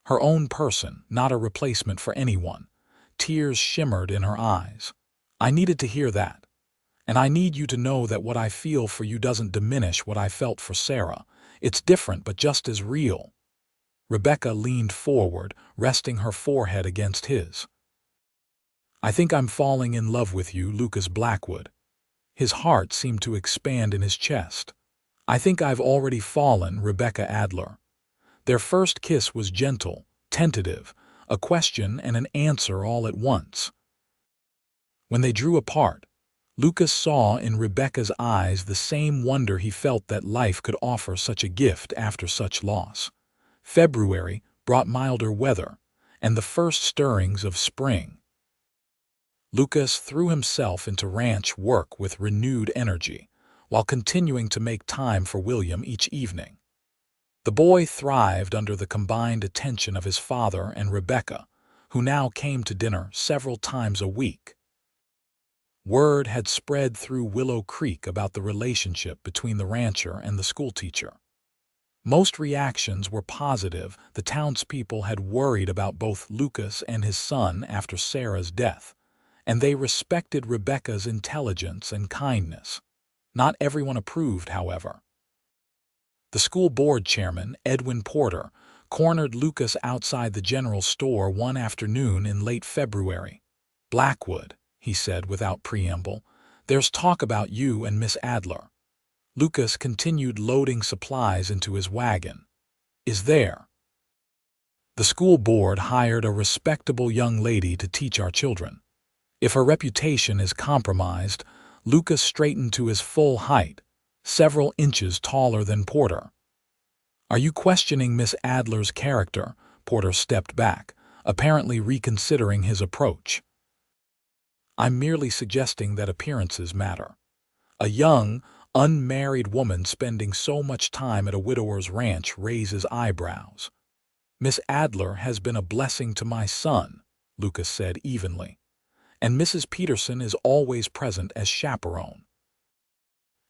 Her own person, not a replacement for anyone." Tears shimmered in her eyes. "I needed to hear that. And I need you to know that what I feel for you doesn't diminish what I felt for Sarah. It's different but just as real." Rebecca leaned forward, resting her forehead against his. "I think I'm falling in love with you, Lucas Blackwood." His heart seemed to expand in his chest. "I think I've already fallen, Rebecca Adler." Their first kiss was gentle, tentative, a question and an answer all at once. When they drew apart, Lucas saw in Rebecca's eyes the same wonder he felt that life could offer such a gift after such loss. February brought milder weather and the first stirrings of spring. Lucas threw himself into ranch work with renewed energy, while continuing to make time for William each evening. The boy thrived under the combined attention of his father and Rebecca, who now came to dinner several times a week. Word had spread through Willow Creek about the relationship between the rancher and the schoolteacher. Most reactions were positive. The townspeople had worried about both Lucas and his son after Sarah's death, and they respected Rebecca's intelligence and kindness. Not everyone approved, however. The school board chairman, Edwin Porter, cornered Lucas outside the general store one afternoon in late February. "Blackwood," he said without preamble, "there's talk about you and Miss Adler." Lucas continued loading supplies into his wagon. "Is there?" "The school board hired a respectable young lady to teach our children. If her reputation is compromised," Lucas straightened to his full height, several inches taller than Porter. "Are you questioning Miss Adler's character?" Porter stepped back, apparently reconsidering his approach. "I'm merely suggesting that appearances matter. A young, Unmarried woman spending so much time at a widower's ranch raises eyebrows. Miss Adler has been a blessing to my son, Lucas said evenly, and Mrs. Peterson is always present as chaperone.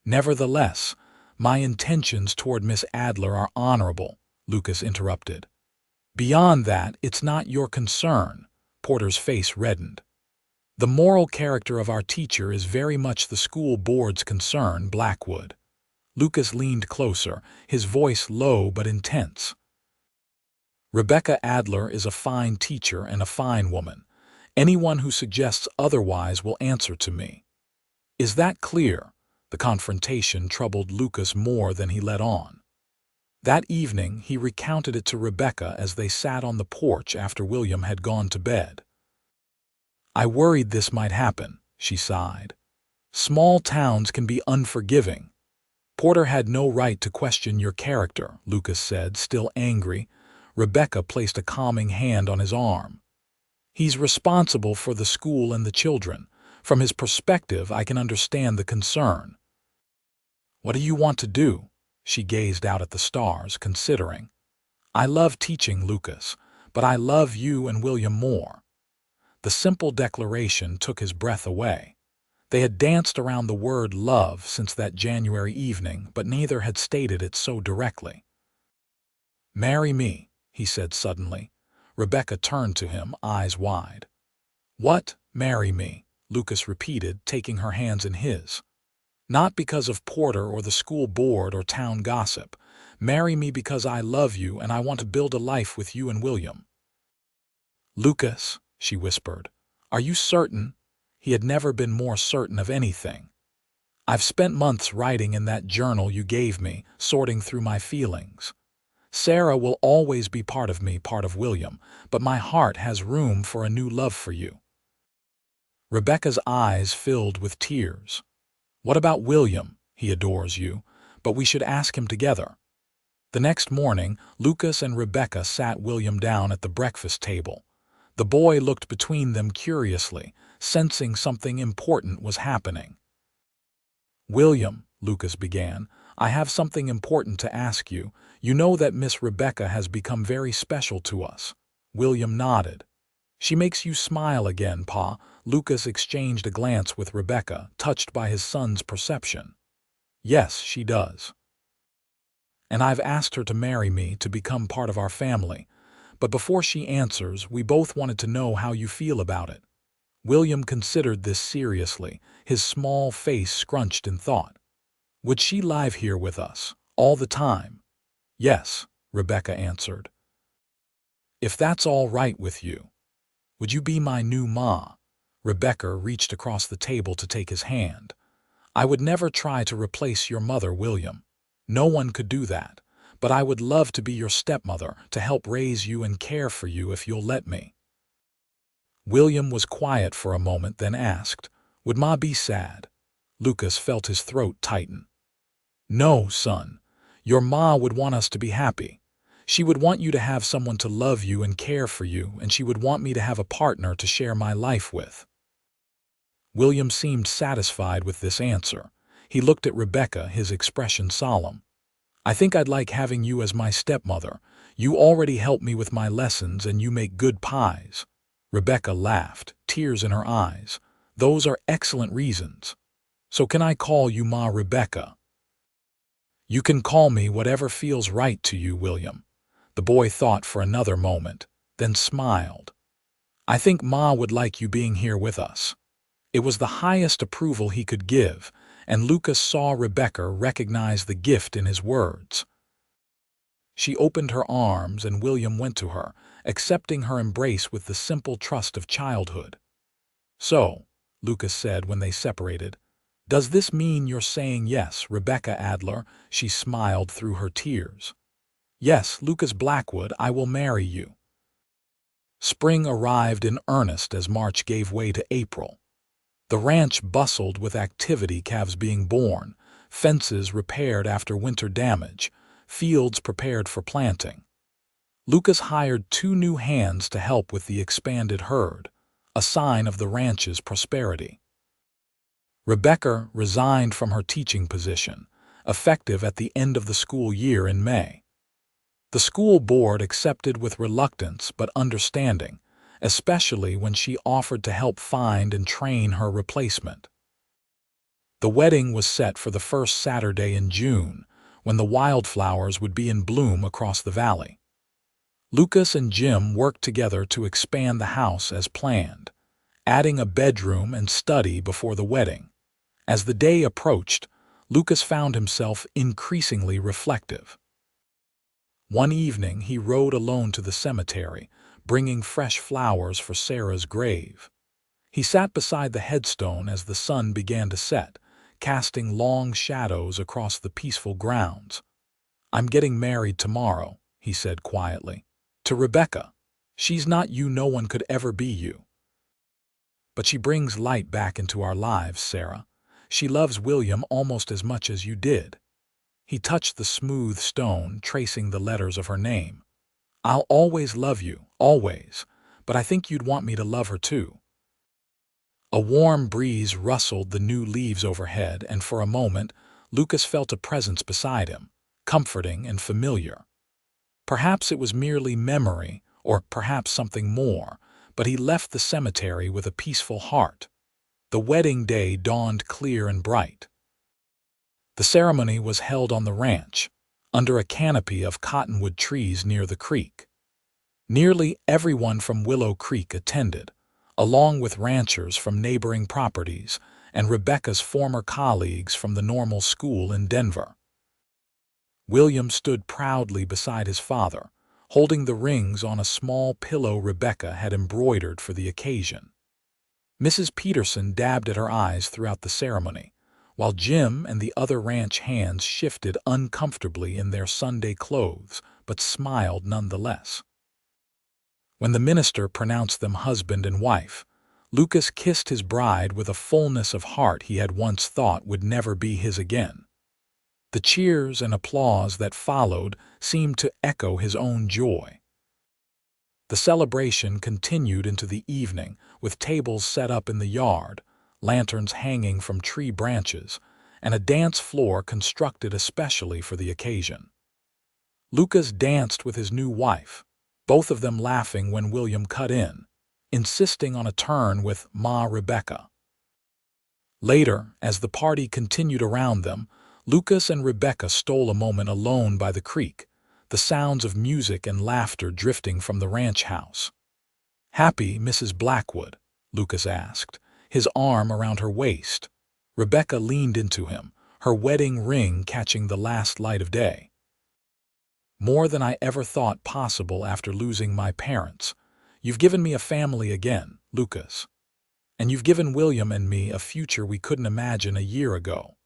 Nevertheless, my intentions toward Miss Adler are honorable, Lucas interrupted. Beyond that, it's not your concern. Porter's face reddened. The moral character of our teacher is very much the school board's concern, Blackwood. Lucas leaned closer, his voice low but intense. Rebecca Adler is a fine teacher and a fine woman. Anyone who suggests otherwise will answer to me. Is that clear? The confrontation troubled Lucas more than he let on. That evening, he recounted it to Rebecca as they sat on the porch after William had gone to bed. I worried this might happen, she sighed. Small towns can be unforgiving. Porter had no right to question your character, Lucas said, still angry. Rebecca placed a calming hand on his arm. He's responsible for the school and the children. From his perspective, I can understand the concern. What do you want to do? She gazed out at the stars, considering. I love teaching, Lucas, but I love you and William more. The simple declaration took his breath away. They had danced around the word love since that January evening, but neither had stated it so directly. Marry me, he said suddenly. Rebecca turned to him, eyes wide. What, marry me? Lucas repeated, taking her hands in his. Not because of Porter or the school board or town gossip. Marry me because I love you and I want to build a life with you and William. Lucas, she whispered, are you certain? He had never been more certain of anything. I've spent months writing in that journal you gave me, sorting through my feelings. Sarah will always be part of me, part of William, but my heart has room for a new love for you. Rebecca's eyes filled with tears. What about William? He adores you, but we should ask him together. The next morning, Lucas and Rebecca sat William down at the breakfast table. The boy looked between them curiously, sensing something important was happening. William, Lucas began, I have something important to ask you. You know that Miss Rebecca has become very special to us. William nodded. She makes you smile again, Pa. Lucas exchanged a glance with Rebecca, touched by his son's perception. Yes, she does. And I've asked her to marry me, to become part of our family. But before she answers, we both wanted to know how you feel about it. William considered this seriously, his small face scrunched in thought. Would she live here with us, all the time? Yes, Rebecca answered. If that's all right with you. Would you be my new ma? Rebecca reached across the table to take his hand. I would never try to replace your mother, William. No one could do that. But I would love to be your stepmother, to help raise you and care for you if you'll let me. William was quiet for a moment, then asked, Would Ma be sad? Lucas felt his throat tighten. No, son. Your ma would want us to be happy. She would want you to have someone to love you and care for you, and she would want me to have a partner to share my life with. William seemed satisfied with this answer. He looked at Rebecca, his expression solemn. I think I'd like having you as my stepmother. You already help me with my lessons and you make good pies. Rebecca laughed, tears in her eyes. Those are excellent reasons. So can I call you Ma Rebecca? You can call me whatever feels right to you, William. The boy thought for another moment, then smiled. I think Ma would like you being here with us. It was the highest approval he could give, and Lucas saw Rebecca recognize the gift in his words. She opened her arms and William went to her, accepting her embrace with the simple trust of childhood. So, Lucas said when they separated, does this mean you're saying yes, Rebecca Adler? She smiled through her tears. Yes, Lucas Blackwood, I will marry you. Spring arrived in earnest as March gave way to April. The ranch bustled with activity, calves being born, fences repaired after winter damage, fields prepared for planting. Lucas hired 2 new hands to help with the expanded herd, a sign of the ranch's prosperity. Rebecca resigned from her teaching position, effective at the end of the school year in May. The school board accepted with reluctance but understanding, especially when she offered to help find and train her replacement. The wedding was set for the first Saturday in June, when the wildflowers would be in bloom across the valley. Lucas and Jim worked together to expand the house as planned, adding a bedroom and study before the wedding. As the day approached, Lucas found himself increasingly reflective. One evening he rode alone to the cemetery, bringing fresh flowers for Sarah's grave. He sat beside the headstone as the sun began to set, casting long shadows across the peaceful grounds. "I'm getting married tomorrow," he said quietly. "To Rebecca. She's not you, no one could ever be you. But she brings light back into our lives, Sarah. She loves William almost as much as you did." He touched the smooth stone, tracing the letters of her name. "I'll always love you, always, but I think you'd want me to love her too." A warm breeze rustled the new leaves overhead, and for a moment, Lucas felt a presence beside him, comforting and familiar. Perhaps it was merely memory, or perhaps something more, but he left the cemetery with a peaceful heart. The wedding day dawned clear and bright. The ceremony was held on the ranch, under a canopy of cottonwood trees near the creek. Nearly everyone from Willow Creek attended, along with ranchers from neighboring properties and Rebecca's former colleagues from the normal school in Denver. William stood proudly beside his father, holding the rings on a small pillow Rebecca had embroidered for the occasion. Mrs. Peterson dabbed at her eyes throughout the ceremony, while Jim and the other ranch hands shifted uncomfortably in their Sunday clothes, but smiled nonetheless. When the minister pronounced them husband and wife, Lucas kissed his bride with a fullness of heart he had once thought would never be his again. The cheers and applause that followed seemed to echo his own joy. The celebration continued into the evening, with tables set up in the yard, lanterns hanging from tree branches, and a dance floor constructed especially for the occasion. Lucas danced with his new wife, both of them laughing when William cut in, insisting on a turn with Ma Rebecca. Later, as the party continued around them, Lucas and Rebecca stole a moment alone by the creek, the sounds of music and laughter drifting from the ranch house. "Happy, Mrs. Blackwood?" Lucas asked, his arm around her waist. Rebecca leaned into him, her wedding ring catching the last light of day. "More than I ever thought possible after losing my parents. You've given me a family again, Lucas. And you've given William and me a future we couldn't imagine a year ago."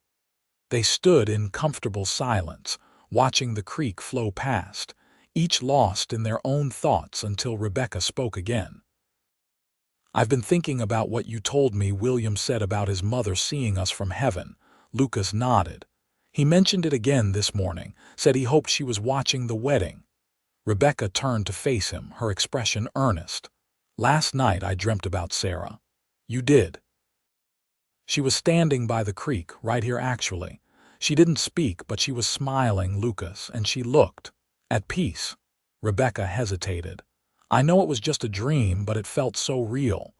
They stood in comfortable silence, watching the creek flow past, each lost in their own thoughts until Rebecca spoke again. "I've been thinking about what you told me William said about his mother seeing us from heaven." Lucas nodded. "He mentioned it again this morning, said he hoped she was watching the wedding." Rebecca turned to face him, her expression earnest. "Last night I dreamt about Sarah." "You did?" "She was standing by the creek, right here actually. She didn't speak, but she was smiling, Lucas, and she looked at peace." Rebecca hesitated. "I know it was just a dream, but it felt so real."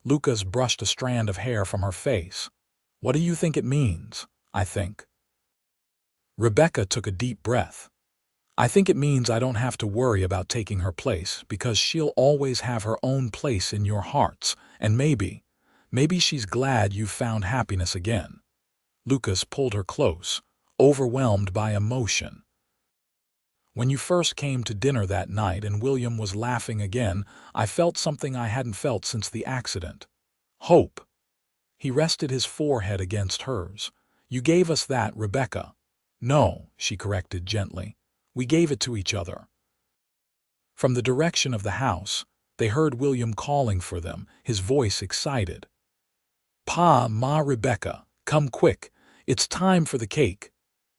Lucas brushed a strand of hair from her face. "What do you think it means?" "I think." Rebecca took a deep breath. "I think it means I don't have to worry about taking her place, because she'll always have her own place in your hearts, and maybe she's glad you've found happiness again." Lucas pulled her close, overwhelmed by emotion. "When you first came to dinner that night and William was laughing again, I felt something I hadn't felt since the accident. Hope." He rested his forehead against hers. "You gave us that, Rebecca." "No," she corrected gently. "We gave it to each other." From the direction of the house, they heard William calling for them, his voice excited. "Pa, Ma, Rebecca, come quick. It's time for the cake."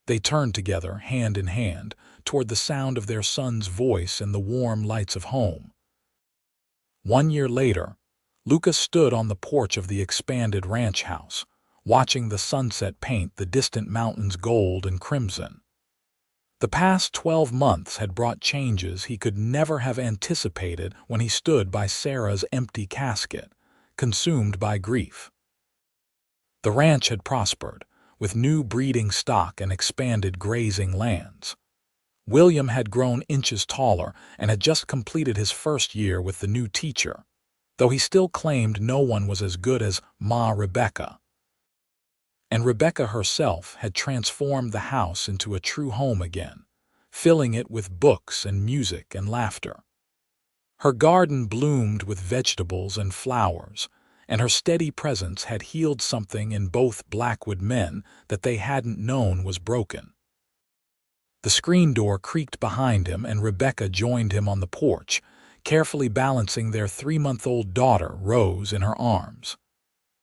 They turned together, hand in hand, toward the sound of their son's voice and the warm lights of home. 1 year later, Lucas stood on the porch of the expanded ranch house, watching the sunset paint the distant mountains gold and crimson. The past 12 months had brought changes he could never have anticipated when he stood by Sarah's empty casket, consumed by grief. The ranch had prospered, with new breeding stock and expanded grazing lands. William had grown inches taller and had just completed his first year with the new teacher, though he still claimed no one was as good as Ma Rebecca. And Rebecca herself had transformed the house into a true home again, filling it with books and music and laughter. Her garden bloomed with vegetables and flowers, and her steady presence had healed something in both Blackwood men that they hadn't known was broken. The screen door creaked behind him and Rebecca joined him on the porch, carefully balancing their 3-month-old daughter, Rose, in her arms.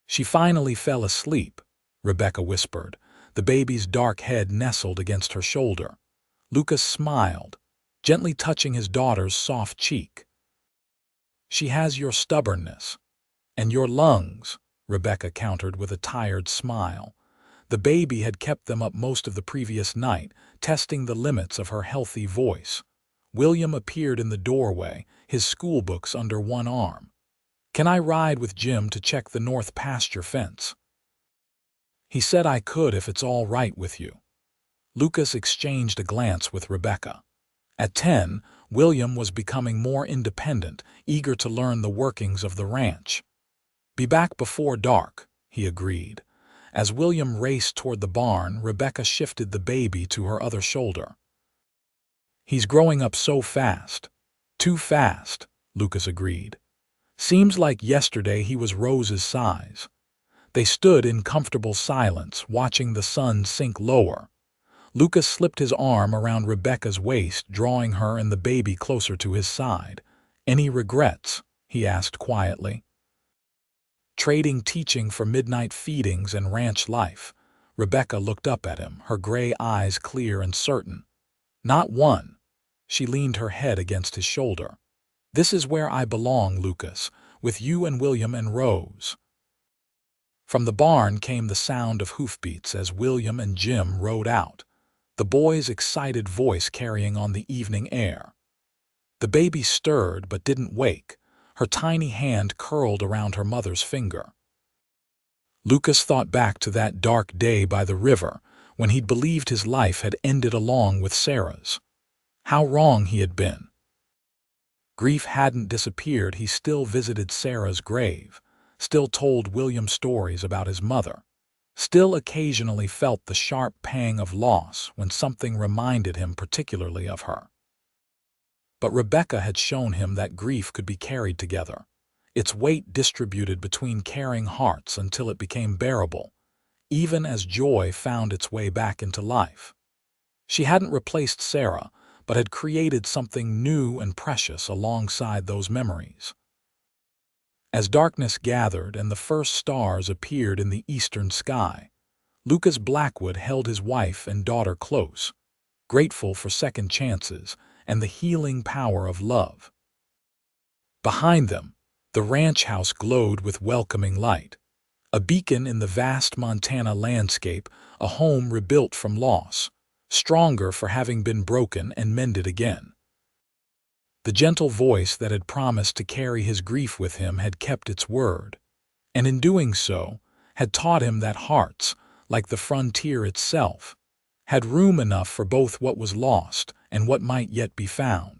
"She finally fell asleep," Rebecca whispered, the baby's dark head nestled against her shoulder. Lucas smiled, gently touching his daughter's soft cheek. "She has your stubbornness. And your lungs," Rebecca countered with a tired smile. The baby had kept them up most of the previous night, testing the limits of her healthy voice. William appeared in the doorway, his schoolbooks under one arm. "Can I ride with Jim to check the north pasture fence?" "He said I could if it's all right with you." Lucas exchanged a glance with Rebecca. At 10, William was becoming more independent, eager to learn the workings of the ranch. "Be back before dark," he agreed. As William raced toward the barn, Rebecca shifted the baby to her other shoulder. "He's growing up so fast." "Too fast," Lucas agreed. "Seems like yesterday he was Rose's size." They stood in comfortable silence, watching the sun sink lower. Lucas slipped his arm around Rebecca's waist, drawing her and the baby closer to his side. "Any regrets?" he asked quietly. "Trading teaching for midnight feedings and ranch life." Rebecca looked up at him, her gray eyes clear and certain. "Not one." She leaned her head against his shoulder. "This is where I belong, Lucas, with you and William and Rose." From the barn came the sound of hoofbeats as William and Jim rode out, the boy's excited voice carrying on the evening air. The baby stirred but didn't wake, her tiny hand curled around her mother's finger. Lucas thought back to that dark day by the river when he'd believed his life had ended along with Sarah's. How wrong he had been. Grief hadn't disappeared. He still visited Sarah's grave, still told William stories about his mother, still occasionally felt the sharp pang of loss when something reminded him particularly of her. But Rebecca had shown him that grief could be carried together, its weight distributed between caring hearts until it became bearable, even as joy found its way back into life. She hadn't replaced Sarah, but had created something new and precious alongside those memories. As darkness gathered and the first stars appeared in the eastern sky, Lucas Blackwood held his wife and daughter close, grateful for second chances and the healing power of love. Behind them, the ranch house glowed with welcoming light, a beacon in the vast Montana landscape, a home rebuilt from loss, stronger for having been broken and mended again. The gentle voice that had promised to carry his grief with him had kept its word, and in doing so, had taught him that hearts, like the frontier itself, had room enough for both what was lost and what might yet be found.